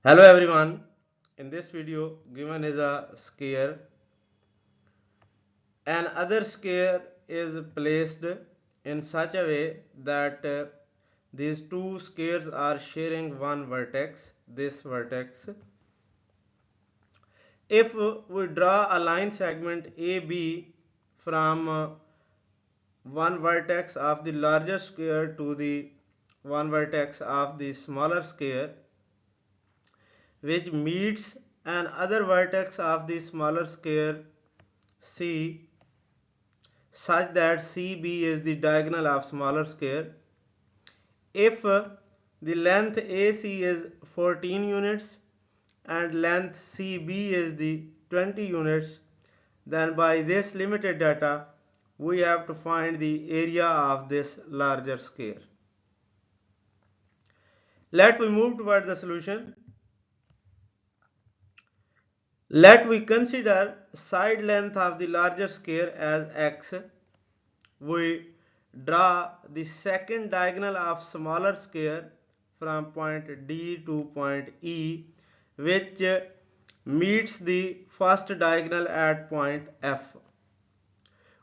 Hello everyone. In this video given is a square. Another square is placed in such a way that these two squares are sharing one vertex, this vertex. If we draw a line segment AB from one vertex of the larger square to the one vertex of the smaller square, which meets another vertex of the smaller square C, such that CB is the diagonal of smaller square. If the length AC is 14 units and length CB is the 20 units, then by this limited data we have to find the area of this larger square. Let we move toward the solution. Let we consider side length of the larger square as x. We draw the second diagonal of smaller square from point D to point E, which meets the first diagonal at point F.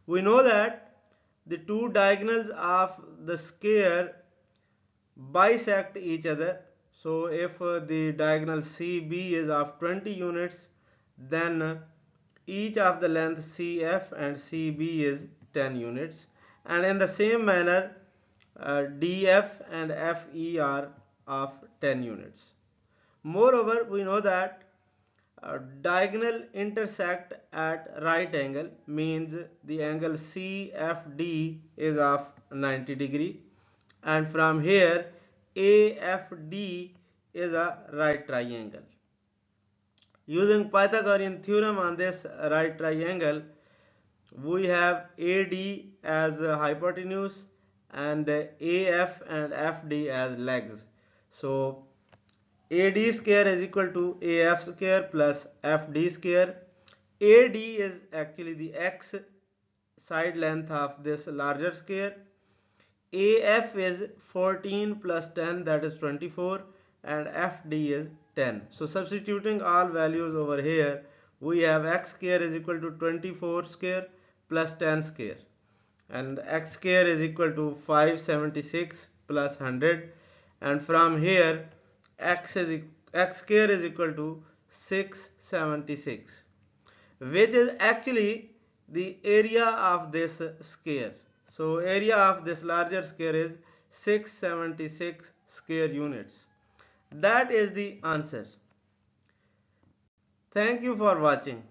We know that the two diagonals of the square bisect each other. So if the diagonal CB is of 20 units, then each of the length CF and CB is 10 units, and in the same manner DF and FE are of 10 units. Moreover, we know that diagonal intersect at right angle means the angle CFD is of 90 degree, and from here AFD is a right triangle. Using Pythagorean theorem on this right triangle, we have AD as hypotenuse and AF and FD as legs. So AD square is equal to AF square plus FD square. AD is actually the x side length of this larger square. AF is 14 plus 10, that is 24, and FD is 10. So substituting all values over here, we have x square is equal to 24 square plus 10 square, and x square is equal to 576 plus 100, and from here x square is equal to 676, which is actually the area of this square. So area of this larger square is 676 square units. That is the answer. Thank you for watching.